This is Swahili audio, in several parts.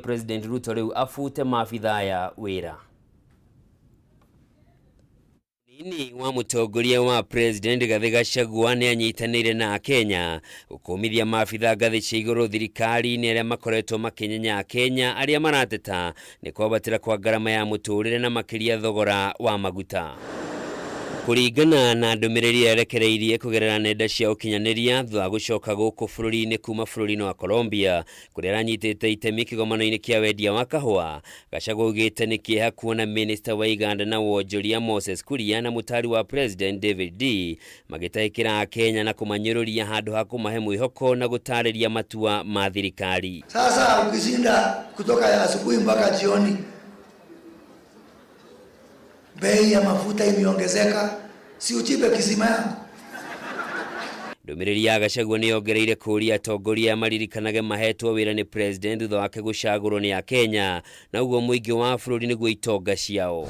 President Ruto riu afute maabitha ya wira. Nini wa mutongoria wa President Rigathi Gachagua ni anyitanire na Kenya gukumithia maabitha ngathi cia iguru thirikari ni aria makoretwo makinyenya Kenya aria marateta ni kwabatira kwa garama ya muturire na makiria thogora wa maguta. Kuringana na ndumiriri yerekereirie kugerera nenda cia ukinyaniria thutha gucoka guku bururi-ini kuma bururi-ini wa Colombia kuria aranyitite itemi kigomano-ini kia wendia wa kahua. Gachagua augite ni kieha kuona minister wa Uganda na wonjoria Moses Kuria na mutari wa President David D magitaikira Kenya na kumanyururia handu ha kumahe mwihoko na gutariria matua ma thirikari. Sasa ukizinda kutoka ya asubuhi mpaka jioni, bei ya mafuta imeongezeka, si uchipe kisima yangu. Ndumiriri ya Gachagua ni ongereire kuria atongoria maririkanage mahetwo wira ni President thutha wake gucagurwo ni Kenya na uguo muingi wa bururi niguo itonga ciao.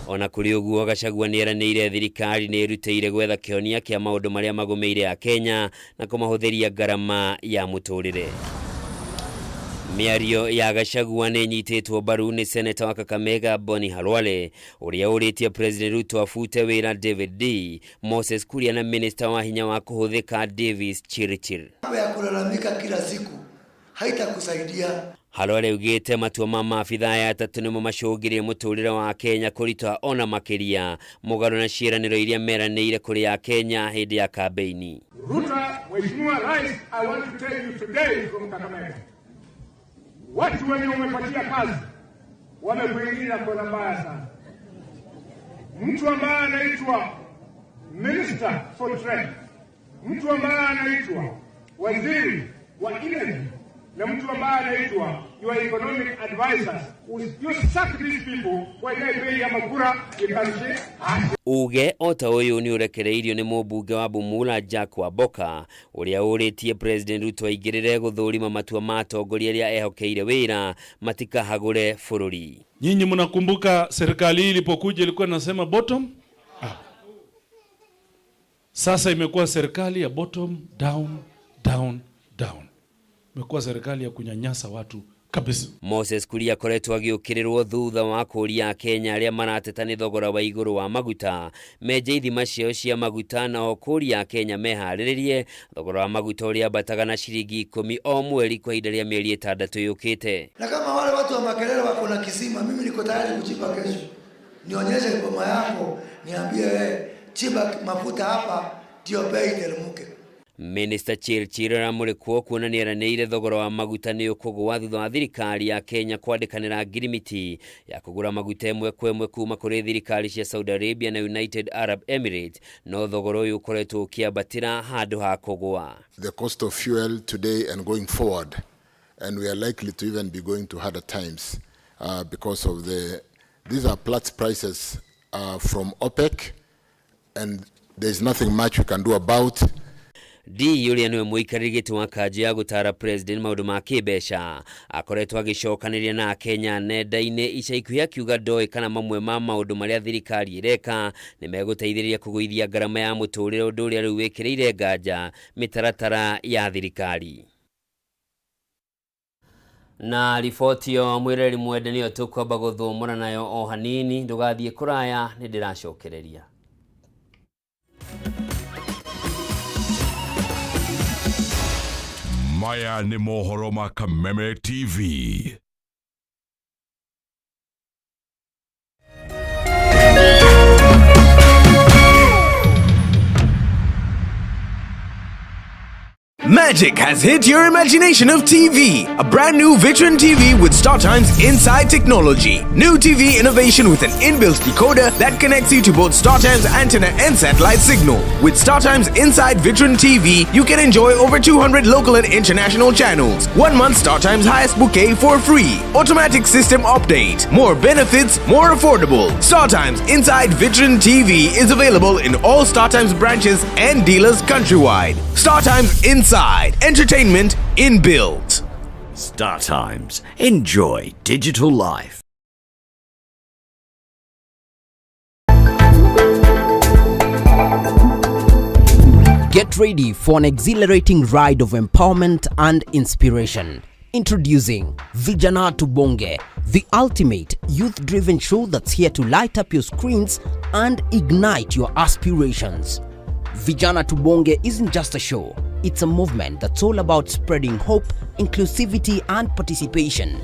Ona kuri uguo Gachagua ni eranĩire thirikari ni irutĩire gwetha kĩhonia kĩa maũndũ maria magomeire Kenya na kumahũthĩria garama ya muturire. Miario ya Gachagua ni nyitĩtwo mbaru ni Senator wa Kameme Boni Halwale uria uritie President Ruto afute wira David D, Moses Kuria na Minister wa hinya wa kuhuthika Davis Chirichir. Mambo ya kulalamika kila siku haitakusaidia. Halwale ugite matua ma maabitha ya atatu nimo macũngĩrĩirie muturire wa Kenya kũritũha ona makiria mũgarũ na ciĩranĩro iria meranĩire kũrĩ ya Kenya hĩndĩ ya kampeini. Ruto, Mheshimiwa Rais, I want to tell you today from Kameme, watu wenye umepatia kazi wamekuingiza kwa mbaya sana. Mtu ambaye anaitwa Minister for Trade, mtu ambaye anaitwa waziri wa energy, na mtu ambaye anaitwa your economic advisors, you sack these people when they pay ya makura ikanshi. Uge ota uyu ni urekereirio ni mubunge wa Bumula Jack Waboka uria uritie President Ruto aigirire guthurima matua ma atongoria aria ehokeire wira matikahagure bururi. Nyinyi mnakumbuka serikali hii ilipokuja ilikuwa nasema bottom up. Sasa imekuwa serikali ya bottom down down down. Imekuwa serikali ya kunyanyasa watu kabisa. Moses Kuria koretwo agiukirirwo thutha wa kuria Kenya aria marateta ni thogora wa iguru wa maguta meje ithima cio cia maguta na okuria Kenya mehariririe thogora wa maguta uria bataga na shilingi 10 o mweri kwa ihinda rĩa mieri 6 yukite. Na kama wale watu wa makelele wako na kisima, mimi niko tayari kuchimba kesho. Nionyeshe boma yako, niambie wewe chimba mafuta hapa ndio bei iteremke. Minister Chirichir aramurikwo kuona ni eranĩire thogora wa maguta ni ukugwa thutha wa thirikari ya Kenya kwandikanira ngirimiti ya kugura maguta ĩmwe kwa ĩmwe kuma kuri thirikari cia Saudi Arabia na United Arab Emirates, no thogora uyu ukoretwo ukiambatira handu ha kugwa. The cost of fuel today and going forward, and we are likely to even be going to harder times because of these are Platts prices from OPEC, and there's nothing much we can do about. D yuria niwe muikarigiti wa kaji ya gutara President maundu ma kibeca akoretwo agicokaniria na Kenya nenda-ini ica ikuhĩ akiuga ndoi kana mamwe ma maundu maria thirikari ireka ni meguteithĩrĩria kũgũithia garama ya muturire ũndũ ũrĩa rĩu wĩkĩrĩire nganja mĩtaratara ya thirikari. Na riboti yo mwireri mwende niyo tukwamba guthumũra nayo o hanini, ndugathiĩ kũraya nĩ ndĩracokereria. Maya ni mohoro ma Kameme TV. Magic has hit your imagination of TV. A brand new Vitron TV with StarTimes Inside technology. New TV innovation with an inbuilt decoder that connects you to both StarTimes antenna and satellite signal. With StarTimes Inside Vitron TV, you can enjoy over 200 local and international channels. 1 month StarTimes highest bouquet for free. Automatic system update. More benefits, more affordable. StarTimes Inside Vitron TV is available in all StarTimes branches and dealers countrywide. StarTimes Inside. Entertainment inbuilt. StarTimes. Enjoy digital life. Get ready for an exhilarating ride of empowerment and inspiration. Introducing Vijana Tubonge, the ultimate youth-driven show that's here to light up your screens and ignite your aspirations. Vijana Tubonge isn't just a show, it's a movement that's all about spreading hope, inclusivity and participation.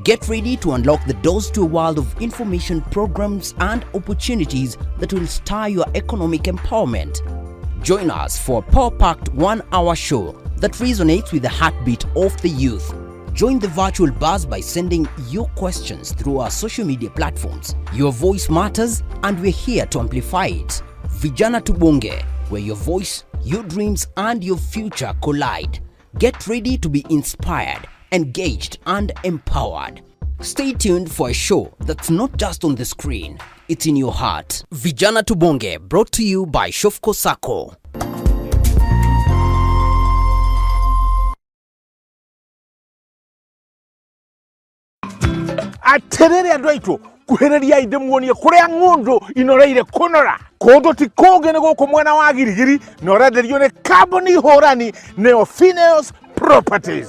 Get ready to unlock the doors to a world of information programs and opportunities that will stir your economic empowerment. Join us for a power-packed 1-hour show that resonates with the heartbeat of the youth. Join the virtual buzz by sending your questions through our social media platforms. Your voice matters and we're here to amplify it. Vijana Tubonge, where your voice, your dreams and your future collide. Get ready to be inspired, engaged and empowered. Stay tuned for a show that's not just on the screen, it's in your heart. Vijana Tubonge, brought to you by Shofco Sacco. Aterere andwaito kuhereria inde muonie kuria ngundu inoreire kunora kodo ti kogene goko mwena wa girigiri norenderio ne carbon horani ne Phineas Properties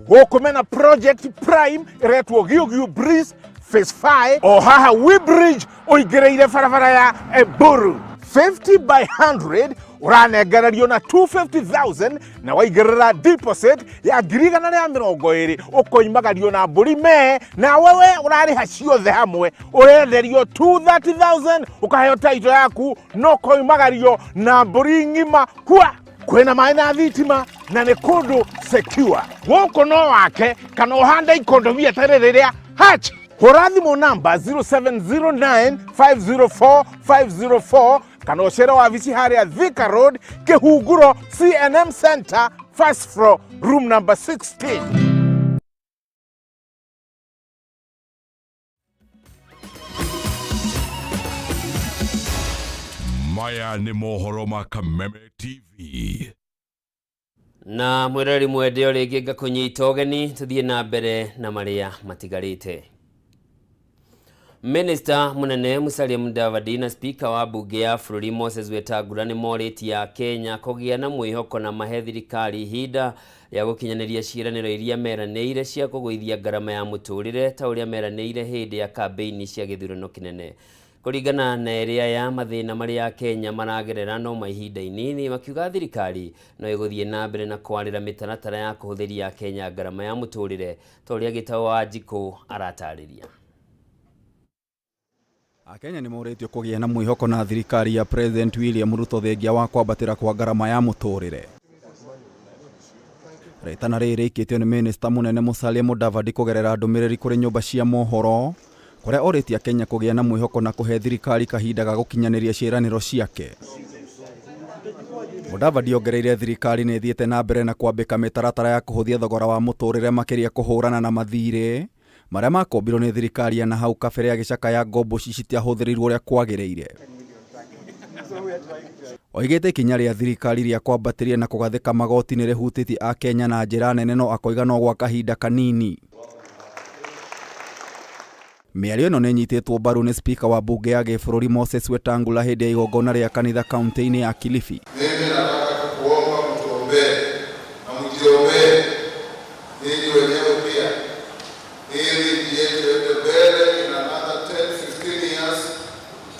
Wokomena Project Prime retwo Giogio Breeze Phase 5 o haha Webridge oigereire farafara ya Eburu 50 by 100 uranegerario na 250,000 na waigerera deposit ya girigana ya 20 ukoimagario na mburi me na wewe urariha ciothe hamwe urenderio 230,000 ukaheo title yaku no koimagario na mburi ngima kwa kwena maina thitima na ne kundu secure woko no wake kana uhanda ikondo via terereria hatch Horathimo number 0709504504 kana ucera wa visi haria Thika Road Kehuguro CNM Center first floor room number 16. Maya ni mohoro ma Kameme TV. Na mwirari mwende o ringi ngakunyita ugeni tuthie na mbere na maria matigarite. Minister munene Musalia Mudavadi na speaker wa bunge ya bũrũri Moses Wetangula nĩ morĩtie ya Kenya kũgĩa na mwĩhoko na mahe thirikari ihinda ya gũkinyanĩria ciĩranĩro iria meranĩire cia kũgũithia ngarama ya mũtũrĩre ta ũrĩa meranĩire hĩndĩ ya kampeni cia gĩthurano kĩnene. Kũringana na ĩrĩa ya mathĩna marĩa Kenya maragerera no mahinda inini, makiuga thirikari no ĩgũthiĩ na mbere na kwarĩra mĩtaratara ya kũhũthĩria Kenya ngarama ya mũtũrĩre ta ũrĩa Gĩtaũ wa Njikũ aratarĩria. Akenya nĩmoretio kũgĩa na mwĩhoko na thirikari ya President William Ruto thengia wa kwambatĩra kwa ngarama ya mũtũrĩre. Retana rĩrĩ ikĩtio nĩ Minister munene Musalia Mudavadi kũgerera ndũmĩrĩri kũrĩ nyũmba cia mohoro kũrĩa orĩtie Kenya kũgĩa na mwĩhoko na kũhe thirikari kahinda ga gũkinyanĩria ciĩranĩro ciake. Mudavadi ongereire thirikari nĩ ĩthiĩte na mbere na kwambĩka mĩtaratara ya kũhũthia thogora wa mũtũrĩre makĩria kũhũrana na mathirĩ maria makombirwo nĩ thirikari ya na hau kabere ya gĩcaka ya ngombo citiahũthĩrirwo ũrĩa kwagĩrĩire. Oigĩte ikinya rĩa thirikari rĩa kwambatĩria na kũgathĩka magoti nĩ rĩhutĩtie a Kenya na njĩra nene no akoiga no gwa kahinda kanini. Mĩario ĩno nĩ nyitĩtwo mbaru nĩ speaker wa bunge ya gĩbũrũri Moses Wetangula hĩndĩ ya igongona rĩa kanitha kaunti-inĩ ya Kilifi. Mimi nataka kuomba mtuombee na mjiombee ili wenyewe pia ili yetu mbele in another 10-15 years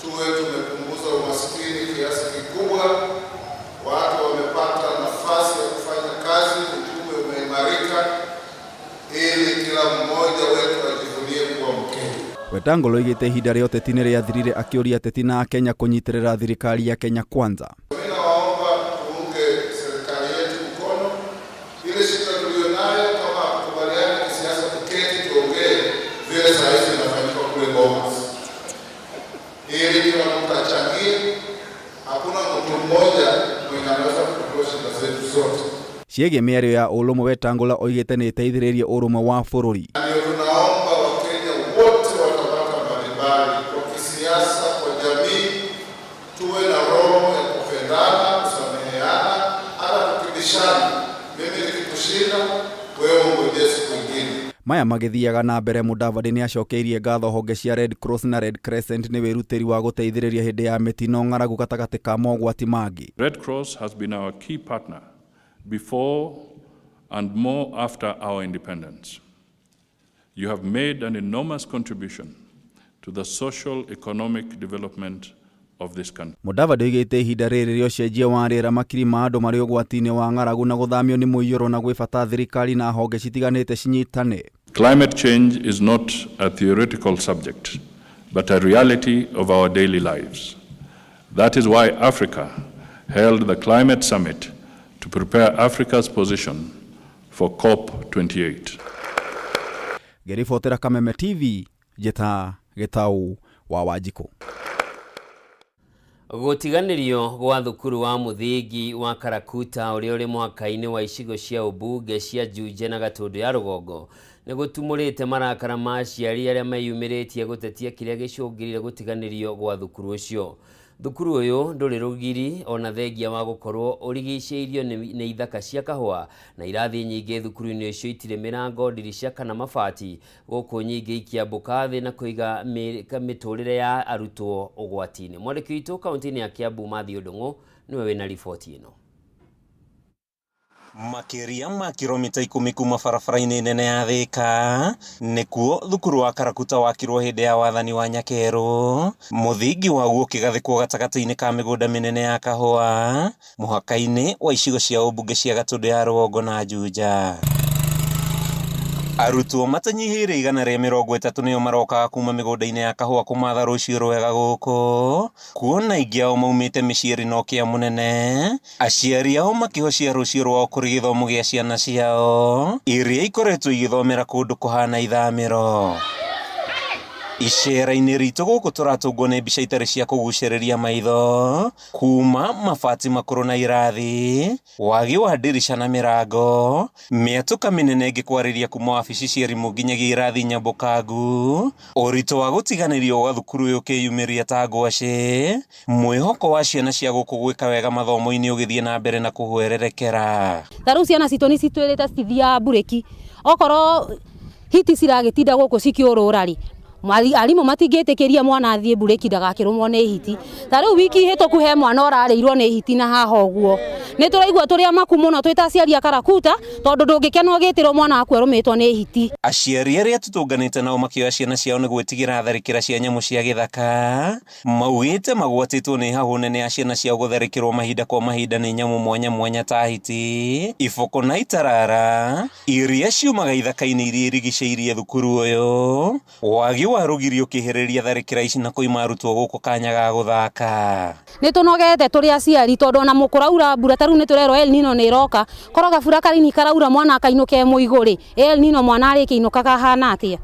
tuwe tumepunguza umaskini kiasi kikubwa, watu wamepata nafasi ya kufanya kazi, uchumi umeimarika, ili kila mmoja wetu ajivunie kuwa Mkenya. Wetangula oigĩte ihinda rĩa ũteti nĩ rĩathirire akĩũria ateti na Kenya kũnyitĩrĩra thirikari ya Kenya Kwanza. Mimi nawaomba tuunge serikali yetu mkono, ile shida tulionayo kama tukubaliane kisiasa, tuketi tuongee vile saa hizi inafanyika kule Bomas, ili kila mtu achangie. Hakuna mtu mmoja mwenye anaweza kutatua shida zetu zote. Ciĩgiĩ mĩario ya ũrũmwe Wetangula oigĩte nĩ ĩteithĩrĩrie ũrũmwe wa bũrũri. Ndio tunaomba Wakenya wote watabaka mbalimbali kwa kisiasa, kwa jamii, tuwe na roho ya kupendana, kusameheana, hata tukibishana. Mimi nikikushinda, wewe ungojee siku nyingine. Maya magĩthiaga na mbere, Mudavadi nĩ acokeirie ngatho honge cia Red Cross na Red Crescent nĩ wĩrutĩri wa gũteithĩrĩria hĩndĩ ya mĩtino ng'aragu gatagatĩ ka mogwati mangĩ. Red Cross has been our key partner before, and more after our independence. You have made an enormous contribution to the social economic development of this country. Mudavadi oigĩte ihinda rĩrĩ rĩa ũcenjia wa rĩera makiri ma andũ marĩ ũgwati-inĩ wa ng'aragu na gũthamio nĩ mũiyũro na gwĩbata thirikari na honge citiganĩte cinyitane. Climate change is not a theoretical subject, but a reality of our daily lives. That is why Africa held the Climate Summit to prepare Africa's position for COP28. Gerifotera Kameme TV, Jeta Getau wa Wanjikũ. Gũtiganĩrio gwa thukuru wa mũthingi wa Karakuta ũrĩa ũrĩ mwaka-inĩ wa icigo cia ũmbunge cia Juja na Gatũndũ ya rũgongo nĩ gũtumũrĩte marakara ma aciari arĩa meyumĩrĩtie gũtetia kĩrĩa gĩcũngĩrĩire gũtiganĩrio gwa thukuru ũcio. Thukuru ũyũ ndũrĩ rũgiri ona thengia wa gũkorwo ũrigicĩirio nĩ ithaka cia kahũa na irathi nyingĩ thukuru-inĩ ũcio itirĩ mĩrango, ndirica kana mabati, gũkũ nyingĩ ikiambũka thĩ na kũiga mĩtũrĩre ya arutwo ũgwati-inĩ. Mwandĩki witũ kaunti-inĩ ya Kiambu Matthew Ndung'u niwe wĩna riboti ĩno. Makiria ma kilomita 10 kuma barabara-inĩ nene ya Thika nĩkuo thukuru wa Karakuta wakirwo hĩndĩ ya wathani wa Nyakeru, mũthingi waguo ũkĩgathĩkwo gatagatĩ-inĩ ka mĩgũnda mĩnene ya kahũa mũhaka-inĩ wa icigo cia ũmbunge cia Gatũndũ ya rũgongo na Juja. Arutwo matanyihĩire 130 nĩo marokaga kuma mĩgũnda-inĩ ya kahũa kũmatha rũciũ rwega gũkũ, kuona aingĩ ao maumĩte mĩciĩ ĩrĩ na ũkĩa mũnene, aciari ao makĩhocia rũciũ rwao kũrĩ gĩthomo gĩa ciana ciao iria ikoretwo igĩthomera kũndũ kũhana ithamĩro. Icera-inĩ ritũ gũkũ tũratũngwo nĩ mbica itarĩ cia kũgucĩrĩria maitho kuma mabati makũrũ na irathi, wagi wa ndirica na mĩrango, mĩatũka mĩnene ĩngĩkwarĩria kuma wabici cia arimũ nginyagia irathi nyambũkangu, ũritũ wa gũtiganĩrio gwa thukuru ũyũ ũkĩyumĩria ta ngwacĩ, mwĩhoko wa ciana cia gũkũ gwĩka wega mathomo-inĩ ũgĩthiĩ na mbere na kũhwererekera. Tarĩu ciana citũ nĩ citwĩrĩte cithia mbureki, okorwo hiti ciragĩtinda gũkũ cikĩũrũra rĩ, arimũ matingĩtĩkĩria mwana athiĩ mbureki ndagakĩrũmwo nĩ hiti. Tarĩu wiki hĩtũku he mwana ũrarĩirwo nĩ hiti na haha ũguo. Nĩ tũraigua tũrĩ amaku mũno twĩ aciari a Karakuta tondũ ndũngĩkena ũgĩtĩrwo mwana waku arũmĩtwo nĩ hiti. Aciari arĩa tũtũnganĩte nao makĩoya ciana ciao nĩ gwĩtigĩra tharĩkĩra cia nyamũ cia gĩthaka, maugĩte magwatĩtwo nĩ hahũ nene ya ciana ciao gũtharĩkĩrwo mahinda kwa mahinda nĩ nyamũ mwanya mwanya ta hiti, iboko na itarara iria ciumaga ithaka-inĩ iria irigicĩirie thukuru ũyũ, wagi wa rũgiri ũkĩhĩrĩria tharĩkĩra ici na kũima arutwo gũkũ kanya ga gũthaka. Nĩ tũnogete tũrĩ aciari tondũ ona mũkũraura mbura tarĩu nĩ tũrerwo El Nino nĩ ĩroka, korwo gabura kanini karaura mwana akainũke mũigũ-rĩ, El Nino mwana arĩkĩinũka kahana atĩa?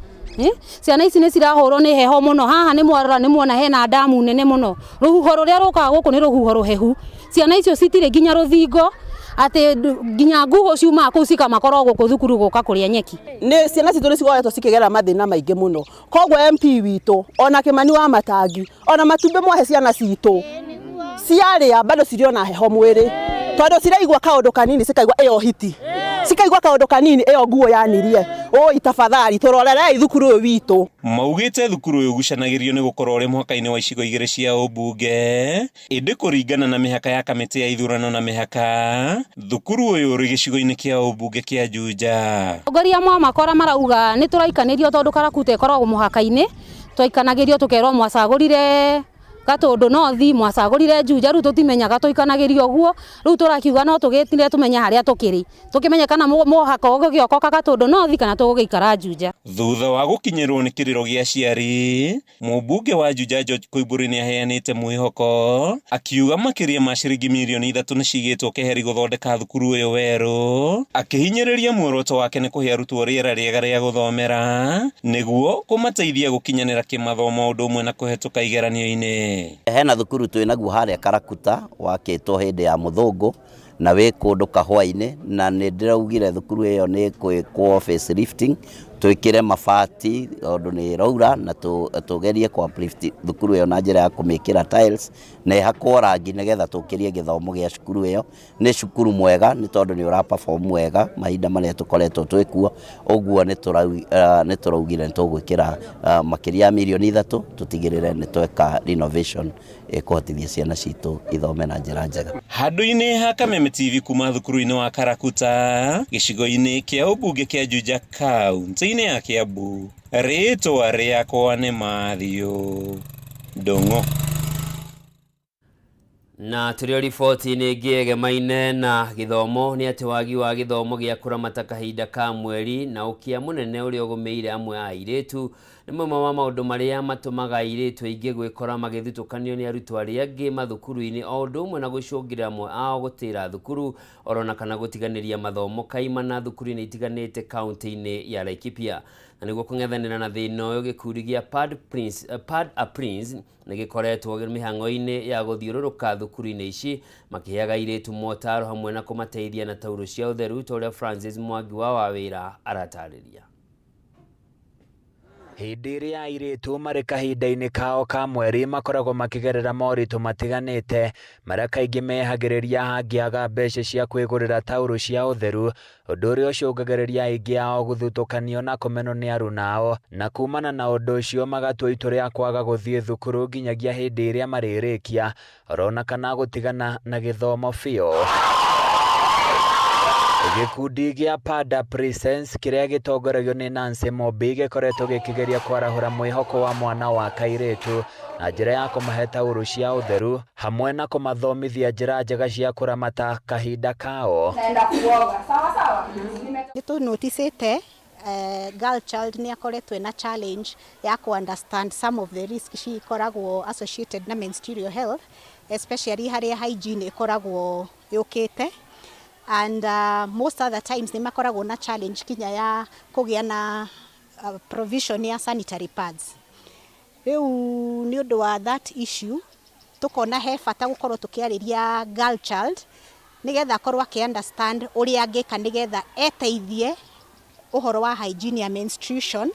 Ciana ici nĩ cirahũrwo nĩ heho mũno, haha nĩ mwarora nĩ muona hena damu nene mũno, rũhuho rũrĩa rũkaga gũkũ nĩ rũhuho rũhehu, ciana icio citirĩ nginya rũthingo atĩ nginya nguo ciuma kũu cikamakorwo gũkũ thukuru gũka kũrĩa nyeki. Nĩ ciana citũ nĩ cigoretwo cikĩgera mathĩna maingĩ mũno, koguo MP witũ ona Kĩmani wa Matangi ona matumbĩ mwahe ciana citũ ciarĩa bado cirĩ ona heho mwĩrĩ tondũ ciraigua kaũndũ kanini cikaigua ĩyo hiti, cikaigua kaũndũ kanini ĩyo nguo yanirie. Oi tafadhali tũrorere thukuru ũyũ witũ. Maugĩte thukuru ũyũ ũgucanagĩrio nĩ gũkorwo ũrĩ mũhaka-inĩ wa icigo igĩrĩ cia ũmbunge, ĩndĩ kũringana na mĩhaka ya kamĩtĩ ya ithurano na mĩhaka, thukuru ũyũ ũrĩ gĩcigo-inĩ kĩa ũmbunge kĩa Juja. Ongoria mwamakora marauga nĩ tũraikanĩrio tondũ Karakuta ĩkoragwo mũhaka-inĩ, twaikanagĩrio tũkerwo mwacagũrire Gatũndũ North, mwacagũrire Juja, rĩu tũtimenyaga tũikanagĩrio ũguo, rĩu tũrakiuga no tũgĩtire tũmenya harĩa tũkĩrĩ, tũkĩmenya kana mũhaka ũgĩokoka Gatũndũ North kana tũgũgĩikara Juja. Thutha wa gũkinyĩrwo nĩ kĩrĩro gĩa aciari, mũmbunge wa Juja George Koimbũri nĩ aheanĩte mwĩhoko akiuga makĩria ma ciringi mirioni 3 nĩ cigĩtwo keheri gũthondeka thukuru ũyũ werũ, akĩhinyĩrĩria muoroto wake nĩ kũhe arutwo rĩera rĩega rĩa gũthomera nĩguo kũmateithia gũkinyanĩra kĩmathomo ũndũ ũmwe na kũhetũka igeranio-inĩ. Hena thukuru twĩnaguo harĩa Karakuta wakĩtwo hĩndĩ ya mũthũngũ na wĩ kũndũ kahũa-inĩ, na nĩ ndĩraugire thukuru ĩyo nĩ gwĩkwo facelifting twikire mabati ondu ni raura na tugerie kwa uplift thukuru iyo na njira ya kumikira tiles na ihakwo rangi nigetha tukirie githomo gia cukuru iyo. Ni cukuru mwega ni tondu ni ura perform wega mahinda maria tukoretwo twikuo, uguo ni turaugire tugwikira makiria milioni 3 tutigirire ni tweka renovation ikuhotithia ciana citu ithome na njira njega. Handu-ini ha Kameme TV kuma thukuru-ini wa Karakuta gicigo-ini kia ubunge kia Juja kaunti-ini ya Kiambu, ritwa riakwa ni Mathio Ndongo. Na turio riboti ni ngegemaine na githomo ni ati wagi wa githomo gia kuramata kahinda ka mweri na ukia munene uri ogumeire amwe a airetu ni mamwe ma maundu maria matumaga airetu aingi gwikora magithutukanio ni arutwo aria angi mathukuru-ini o undu umwe na gucungirira amwe ao gutira thukuru orona kana gutiganiria mathomo kaimana thukuru-ini itiganite kaunti-ini ya Laikipia. Na niguo kung'ethanira na thina uyu gikundi gia Pad a Prince nigikoretwo mihango-ini ya guthiururuka thukuru-ini ici makiheaga airetu motaro hamwe na kumateithia na tauro cia utheru toria Francis Mwangi wa wawira aratariria. Hindi iria airetu mari kahinda-ini kao ka mweri makoragwo makigerera moritu matiganite maria kaingi mehagiriria hangiaga mbeca cia kwigurira tauro cia utheru, undu uria ucungagiriria aingi ao guthutukanio na kumenwo ni aruna ao, na kumana na undu ucio magatua itua ria kwaga guthie thukuru nginyagia hindi iria maririkia orona kana gutigana na githomo biu. Gikundi gia Pad a Prince kiria gitongoragio ni Nancy Mobi gikoretwo gikigeria kwarahura mwihoko wa mwana wa kairetu na njira ya kumahe tauro cia utheru hamwe na kumathomithia njira njega cia kuramata kahinda kao. Nitu noticete girl child ni akoretwo na challenge ya ku understand some of the risks she ikoragwo associated na menstrual health, especially haria hygiene ikoragwo yukite. And most of the times ni makoragwo na challenge kinya ya kugia na provision ya sanitary pads. Riu ni undu wa that issue tukona he bata gukorwo tukiariria girl child nigetha korwo ki understand uria angika nigetha eteithie uhoro wa hygiene ya menstruation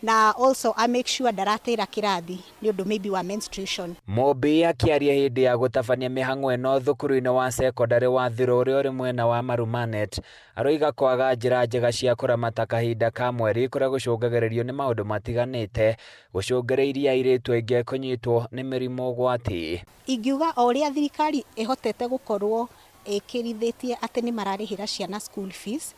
na also I make sure daratira kirathi ni undu maybe wa menstruation. Mobi akiaria hindi ya gutabania mihango eno thukuru-ini wa secondary wa Thiruri uri mwena wa Marumanet aroiga kwaga njira njega cia kuramata kahinda ka mweri kuria gucungagiririo ni maundu matiganite gucungiriria airetu aingi kunyitwo ni mirimo gwati. Ingiuga o uria thirikari ihotete gukorwo ikirithitie ati ni mararihira ciana school fees,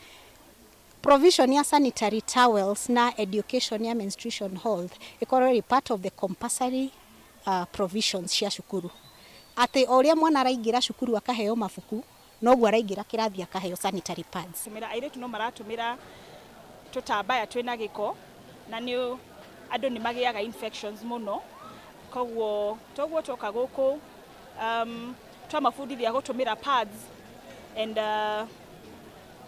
provision ya sanitary towels na education ya menstruation health ikorwo part of the compulsory provisions cia cukuru. Ati oria mwana araingira cukuru akaheo mabuku noguo araingira kirathi akaheo sanitary pads. Tumira airetu no maratumira tutambaya twina giko na ni andu ni magiaga infections muno, koguo toguo toka guku twamafundithia gutumira pads and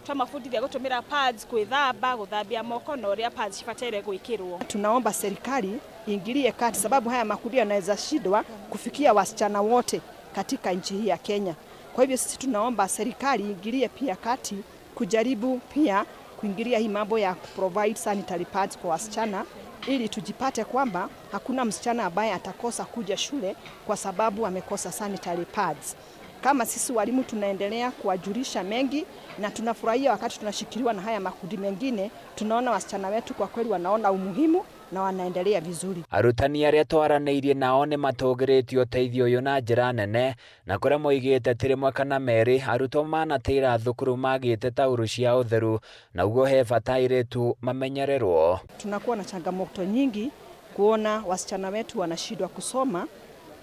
twamafundithia gutumira pads kwithamba guthambia moko na uria pads cibataire gwikirwo. Tunaomba serikali iingilie kati sababu haya makundi yanaweza shindwa kufikia wasichana wote katika nchi hii ya Kenya. Kwa hivyo sisi tunaomba serikali iingilie pia kati kujaribu pia kuingilia hii mambo ya provide sanitary pads kwa wasichana ili tujipate kwamba hakuna msichana ambaye atakosa kuja shule kwa sababu amekosa sanitary pads. Kama sisi walimu tunaendelea kuwajulisha mengi na tunafurahia wakati tunashikiliwa na haya makundi mengine, tunaona wasichana wetu kwa kweli wanaona umuhimu na wanaendelea vizuri. Arutani aria twaraneirie nao ni matogeretio uteithio uyu na njira nene na kuria moigite tiri mwe kana meri arutwo manatira thukuru magite tauro cia utheru na uguo he bata airetu mamenyererwo. Tunakuwa na changamoto nyingi kuona wasichana wetu wanashindwa kusoma,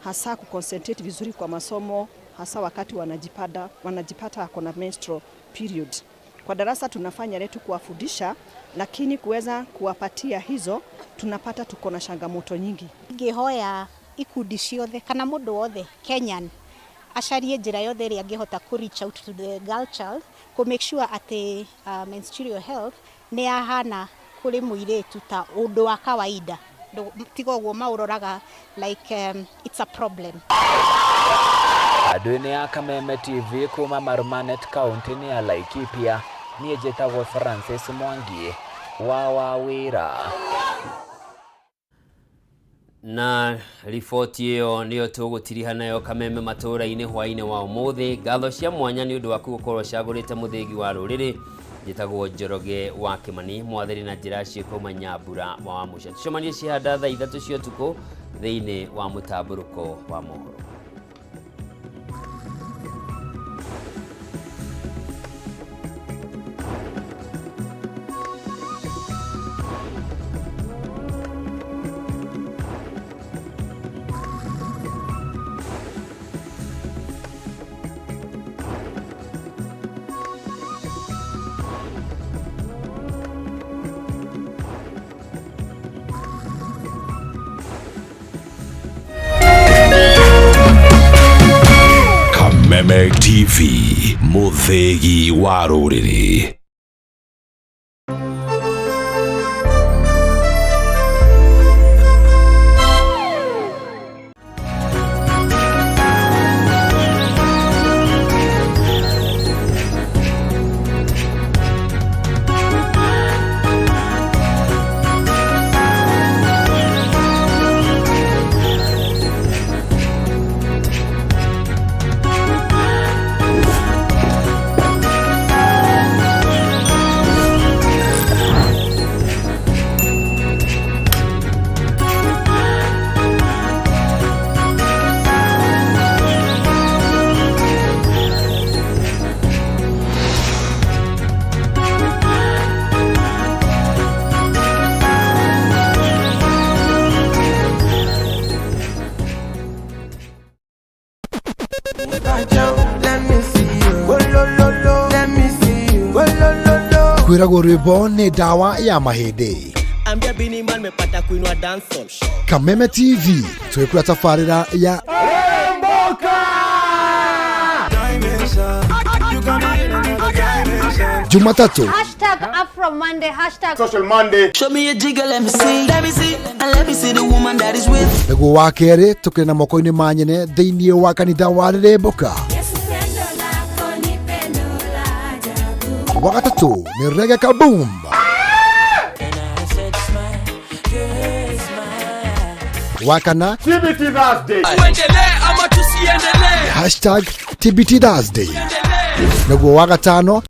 hasa kuconcentrate vizuri kwa masomo, hasa wakati wanajipata kuna menstrual period. Kwa darasa tunafanya letu kuwafundisha, lakini kuweza kuwapatia hizo tunapata tuko na changamoto nyingi. Ngihoya ikundi ciothe kana mundu wothe Kenyan acarie njira yothe ria angihota ku reach out to the girl child to make sure ati menstrual health ni ahana kuri muiretu ta undu wa kawaida, tigo guo mauroraga like it's a problem. Handu-ini ya Kameme TV kuma Marumanet kaunti-ini ya Laikipia, niĩ njĩtagwo Francis Mwangi wa Wawira. Na riboti iyo niyo tugutiriha nayo Kameme Matuuraini hwaine wa umuthi. Ngatho cia mwanya ni undu wa gukorwo cagurite muthigi wa ruriri njitagwo Njoroge wa Kimani mwathiri na njira ciikoma Nyambura wa Musha. Tucemanie cihanda thaa 3 cia utuku thiini wa mutamburuko wa mohoro. Kameme TV, muthegi wa ruriri. Kwiragwo rwimbo ni dawa ya mahindi. Kameme TV twikura tafarira ya Jumatatu #AfroMonday Social Monday. Show me a jigger, let me see. Let me see. And let me see the woman that is with. Niguo wa keri tukiri na moko-ini manyene thiini wa kanitha wa Rirembuka. Wakatatu ni Reggae Kaboom. Wakana TBT Thursday. #TBT Thursday. Niguo wagatano